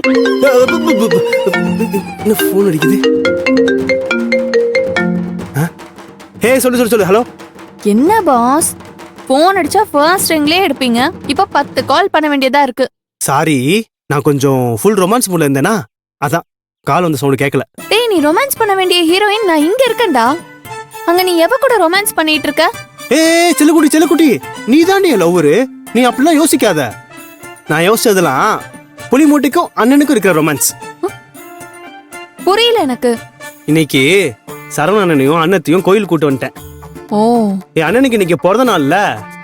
என்ன ஃபோன் அடிக்குது? ஹே, சொல்லு. ஹலோ. என்ன பாஸ், போன் அடிச்சா ஃபர்ஸ்ட் ரிங்லயே எடுப்பீங்க. இப்ப 10 கால் பண்ண வேண்டியதா இருக்கு. சாரி, நான் கொஞ்சம் ஃபுல் ரொமான்ஸ் மூட்ல இருந்தேனா, அதான் கால் வந்து சவுண்ட் கேட்கல. டேய், நீ ரொமான்ஸ் பண்ண வேண்டிய ஹீரோயின் நான் இங்க இருக்கேன்டா. அங்க நீ எவ கூட ரொமான்ஸ் பண்ணிட்டு இருக்க? ஏய் செல்லக்குட்டி, நீ தான் என் லவ்வரு. நீ அப்படிலாம் யோசிக்காத. நான் யோசிச்சதெல்லாம் புலி மூட்டைக்கும் அண்ணனுக்கும் இருக்கிற ரொமான்ஸ். புரியல எனக்கு. இன்னைக்கு சரவண அண்ணனையும் அண்ணத்தையும் கோயில் கூட்டு வந்துட்டேன். ஓ, என் அண்ணனுக்கு இன்னைக்கு பிறந்த நாள்ல,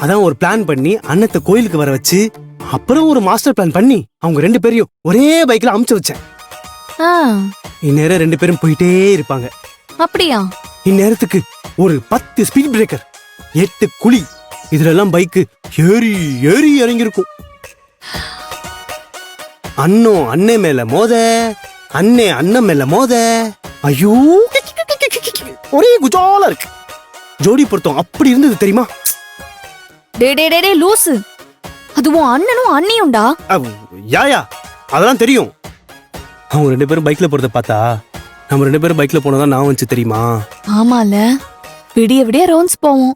அதான் ஒரு பிளான் பண்ணி அண்ணத்தை கோயிலுக்கு வர வச்சு, அப்புறம் ஒரு மாஸ்டர் பிளான் பண்ணி அவங்க 2 பேரையும் ஒரே பைக்ல அமுச்சு வச்சேன். இந்நேரம் 2 பேரும் போயிட்டே இருப்பாங்க. அப்படியா? இந்நேரத்துக்கு ஒரு 10 ஸ்பீட் பிரேக்கர், 8 குழி, இதுல எல்லாம் பைக்கு ஏறி இறங்கிருக்கும். அண்ணே மேல மோத, அண்ணன் மேல மோத. ஐயோ, ஒரே குஜாலா இருக்கு. ஜோடி பொருத்தம் அப்படி இருந்தது தெரியுமா? டே லூசு, அதுவும் அண்ணனும் அண்ணியும்டா. யாயா, அதெல்லாம் தெரியும். அவங்க 2 பேரும் பைக்ல போறத பார்த்தா நம்ம 2 பேரும் பைக்ல போனதான் நான் வந்துச்சு தெரியுமா? ஆமால, விடிய ரவுண்ட்ஸ் போவோம்.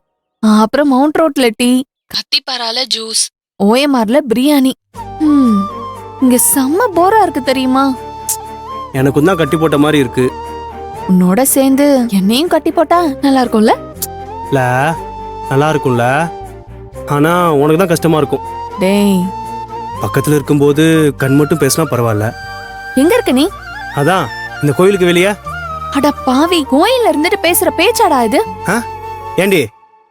அப்புறம் மவுண்ட் ரோட்ல டீ, கத்திப்பாரால ஜூஸ், ஓஎம்ஆர்ல பிரியாணி. இங்க செம்ம போரா இருக்கு தெரியுமா? எனக்கும் தான் கட்டி போட்ட மாதிரி இருக்கு. உன்னோட சேர்ந்து என்னையும் கட்டி போட்டா நல்லா இருக்கும்ல? நல்லா இருக்கும்ல, ஆனா உனக்கு தான் கஷ்டமா இருக்கும். டேய், பக்கத்துல இருக்கும்போது கண் மட்டும் பேசினா பரவாயில்ல. எங்க இருக்க நீ? அதான் இந்த கோயிலுக்கு வெளியே. அட பாவி, கோயில்ல இருந்துட்டு பேசுற பேச்சாடா இது? ஏண்டி,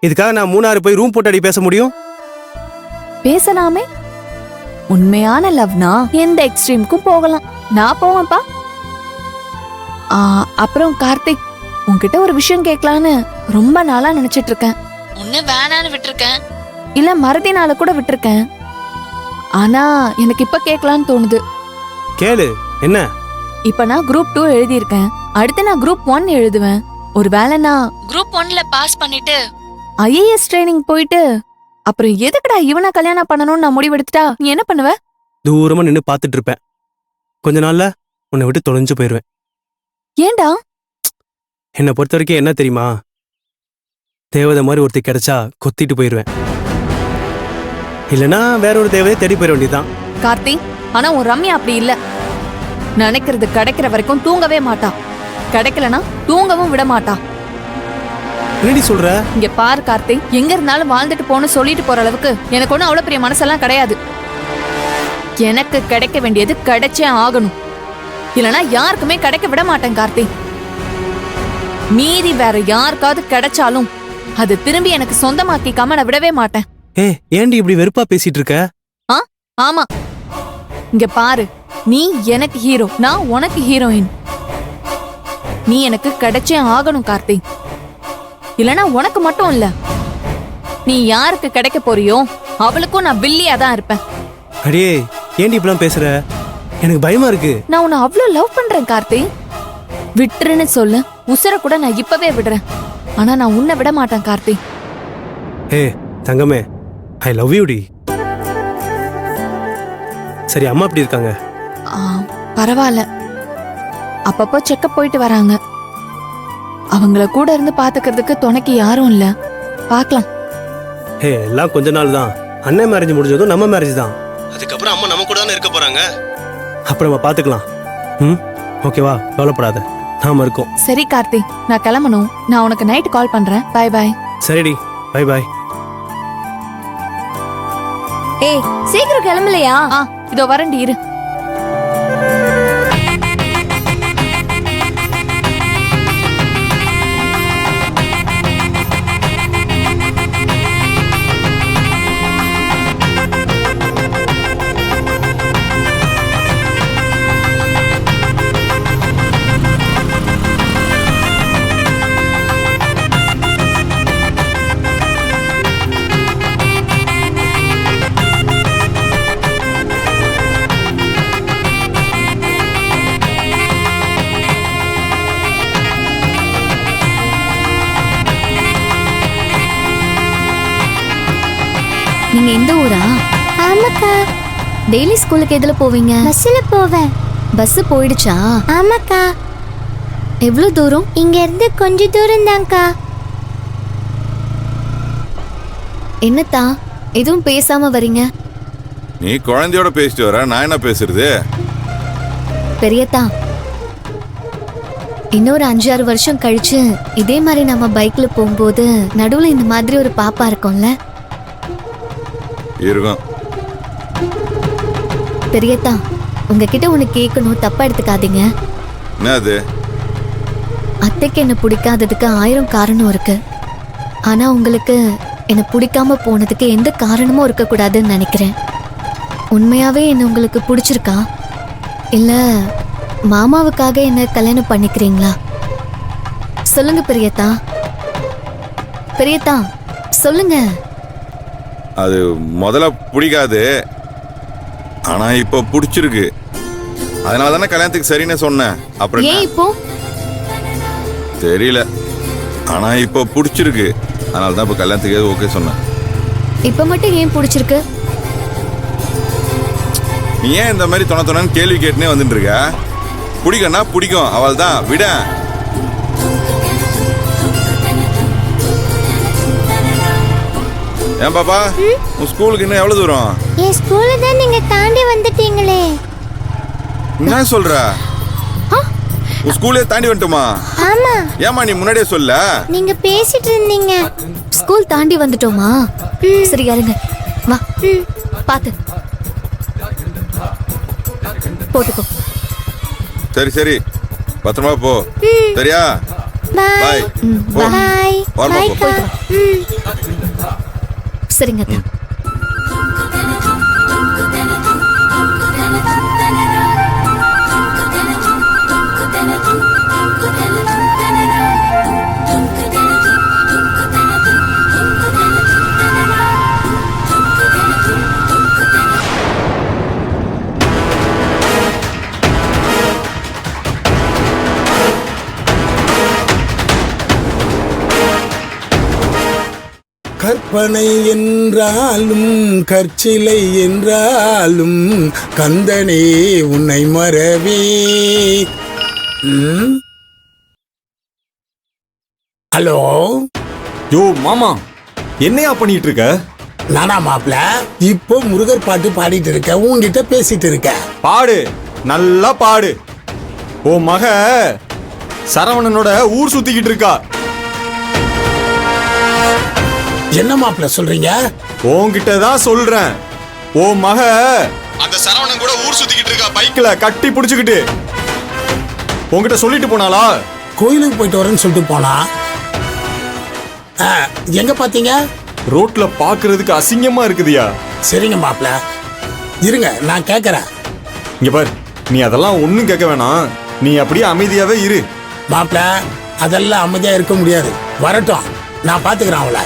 இதுக்காக நான் 3 போய் ரூம் போட்டு அடி பேச முடியும்? பேசலாமே. உண்மையான லவ்னா எந்த எக்ஸ்ட்ரீமுக்கும் போகலாம். நான் போவேன்ப்பா. அப்புறம் கார்த்திக், உன்கிட்ட ஒரு விஷயம் கேட்கலான்னு ரொம்ப நாளா நினைச்சிட்டு இருக்கேன். உன்ன வேணான்னு விட்டுருக்கேன், இல்ல மறதினால கூட விட்டுருக்கேன். ஆனா எனக்கு இப்ப கேட்கலான்னு தோணுது. கேளு. என்ன? இப்ப நான் குரூப் 2 எழுதியிருக்கேன். அடுத்து நான் குரூப் 1 எழுதுவேன். ஒருவேளை நான் குரூப் 1ல பாஸ் பண்ணிட்டு ஐஏஎஸ் ட்ரைனிங் போயிட்டு அப்புறம் எதுக்குடா இவனை கல்யாணம் பண்ணணும்னு நான் முடிவெடுத்துட்டா நீ என்ன பண்ணுவ? தூரமா நின்னு பாத்துட்டு இருப்பேன். கொஞ்ச நாள்ல உன்னை விட்டு தொலைஞ்சு போயிருவேன். ஏண்டா? என்னை பொறுத்த வரைக்கும் என்ன தெரியுமா, தேவதை மாதிரி ஒருத்தி கிடைச்சா கொத்திட்டு போயிருவேன். இல்லனா வேற ஒரு தேவதையை தேடி போயிட வேண்டியதுதான். கார்த்தி, ஆனா உன் ரம்யா அப்படி இல்ல. நினைக்கிறது கிடைக்கிற வரைக்கும் தூங்கவே மாட்டா. கிடைக்கலனா தூங்கவும் விட மாட்டா. என்னடி சொல்ற? இங்க பாரு கார்த்தி, எங்க இருந்தாலும் வாழ்ந்துட்டு போன்னு சொல்லிட்டு போற அளவுக்கு எனக்கு ஒன்னும் அவ்வளவு பெரிய மனசெல்லாம் கிடையாது. எனக்கு கிடைக்க வேண்டியது கிடைச்சே ஆகணும். இல்லனா யாருக்குமே கிடைக்க விட மாட்டேன் கார்த்தி. மீறி வேற யாருக்காவது கிடைச்சாலும் அது திரும்பி எனக்கு சொந்தமாக்கிக்காம நான் விடவே மாட்டேன். ஏண்டி இப்படி வெறுப்பா பேசிட்டு இருக்க? ஆமா, இங்க பாரு, நீ எனக்கு ஹீரோ, நான் உனக்கு ஹீரோயின். நீ எனக்கு கிடைச்சே ஆகணும் கார்த்தி. இல்லனா உனக்கு மட்டும் இல்ல, நீ யாருக்கு கிடைக்க போறியோ அவளுக்கும் நான் வில்லியா தான் இருப்பேன். அடே, ஏண்டி இப்படிலாம் பேசுற? எனக்கு பயமா இருக்கு. நான் உன்னை அவ்வளவு லவ் பண்றேன் கார்த்தி. விட்டுருன்னு சொல்லு, உசுர கூட நான் இப்பவே விடுறேன். ஆனா நான் உன்னை விட மாட்டேன் கார்த்தி. தங்கமே, ஐ லவ் யூ டி. சரி, அம்மா எப்படி இருக்காங்க? பரவாயில்ல, அப்பப்போ செக்கப் போயிட்டு வராங்க. அவங்கள கூட இருந்து பாத்துக்கிறதுக்கு துணைக்கு யாரும் இல்ல. பாக்கலாம். எல்லாம் கொஞ்ச நாள் தான். அண்ணன் மேரேஜ் முடிஞ்சதும் நம்ம மேரேஜ் தான். அதுக்கப்புறம் அம்மா நம்ம கூட தானே இருக்க போறாங்க. அப்புறம் நம்ம பாத்துக்கலாம். ஓகேவா? கவலைப்படாத, நாம இருக்கோம். சரி கார்த்தி, நான் கிளம்பணும். நான் உனக்கு நைட் கால் பண்றேன். Bye bye. சரிடி, பை பாய். ஏய், சீக்கிரம் கிளம்பலையா? இதோ வரண்டி, இரு. நீங்க எந்த ஊரா? ஆமாக்கா. டெய்லி ஸ்கூலுக்கு எதுல போவீங்க? பஸ்ல போவேன். பஸ் போயிடுச்சா? ஆமாக்கா. எவ்வளவு தூரம்? இங்க இருந்து கொஞ்ச தூரம் தான்க்கா. என்னத்தா எதுவும் பேசாம வரீங்க? நீ குழந்தையோட பேசிட்டு வர, நான் என்ன பேசுறது? பெரியத்தா, இன்னொரு 5-6 வருஷம் கழிச்சு இதே மாதிரி நம்ம பைக்ல போகும்போது நடுவுல இந்த மாதிரி ஒரு பாப்பா இருக்கும்ல? இருக்கும். பெரியத்தா, உங்ககிட்ட ஒண்ணு கேட்கணும், தப்பா எடுத்துக்காதீங்க. என்ன அது? அத்தைக்கு என்ன பிடிக்காததுக்கு 1000 காரணம் இருக்கு. ஆனா உங்களுக்கு என்ன பிடிக்காம போனதுக்கு எந்த காரணமும் இருக்க கூடாதுன்னு நினைக்கிறேன். உண்மையாவே என்ன உங்களுக்கு பிடிச்சிருக்கா, இல்ல மாமாவுக்காக என்ன கல்யாணம் பண்ணிக்கிறீங்களா? சொல்லுங்க பெரியத்தா. பெரியத்தா சொல்லுங்க. அது முதல்ல பிடிக்காது, ஆனா இப்ப பிடிச்சிருக்கு. அதனால தானே கல்யாணத்துக்கு சரின்னு சொன்னேன். அப்புறம் ஏன் இப்போ? தெரியல, ஆனா இப்ப பிடிச்சிருக்கு. அதனால தான் இப்ப கல்யாணத்துக்கு ஓகே சொன்னேன். இப்ப மட்டும் ஏன் பிடிச்சிருக்கு? நீ ஏன் இந்த மாதிரி தொணன்னு கேள்வி கேட்டுனே வந்துட்டு இருக்க? பிடிக்கும்னா பிடிக்கும், அவள் தான் விட. ஏன் பாப்பா, உன் ஸ்கூலுக்கு இன்னும் எவ்வளவு தூரம்? என் ஸ்கூல்ல தான் நீங்க தாண்டி வந்துட்டீங்களே. என்ன சொல்ற? உன் ஸ்கூலே தாண்டி வந்துட்டுமா? ஆமா. ஏமா நீ முன்னாடியே சொல்ல? நீங்க பேசிட்டு இருந்தீங்க. ஸ்கூல் தாண்டி வந்துட்டோமா? சரி இறங்க, வா. பாத்து போட்டுக்கோ. சரி சரி, பத்திரமா போ. சரியா? பாய். பாய். போ. பாய். வரமா பாய் போ. கா. சரிங்க அத்தா. கற்பனை என்றாலும் கற்சிலை என்றாலும் கந்தனே உன்னை மறவே. ஹலோ. யோ மாமா, என்னையா பண்ணிட்டு இருக்க? நானா மாப்ள, இப்போ முருகர் பாட்டு பாடிட்டு இருக்க, உன்கிட்ட பேசிட்டு இருக்க. பாடு, நல்லா பாடு. ஓ மக சரவணனோட ஊர் சுத்திக்கிட்டு இருக்கா. என்ன மாப்ள சொல்றீங்க? உன்கிட்ட தான் சொல்றேன். ஓ மக அந்த சரவணன் கூட ஊர் சுத்திக்கிட்டு இருக்கா, பைக்ல கட்டி புடிச்சுக்கிட்டு. உன்கிட்ட சொல்லிட்டு போனாளா? கோயிலுக்கு போயிட்டு வரேன்னு சொல்லிட்டு போனா. எங்க பாத்தீங்க? ரோட்ல பாக்குறதுக்கு அசிங்கமா இருக்குதியா. சரிங்க மாப்ள, இருங்க நான் கேக்குறேன். இங்க பாரு, நீ அதெல்லாம் ஒண்ணும் கேட்க வேணாம். நீ அப்படியே அமைதியாவே இரு. மாப்ள, அதெல்லாம் அமைதியா இருக்க முடியாது. வரட்டும், நான் பாத்துக்கிறேன் அவளை.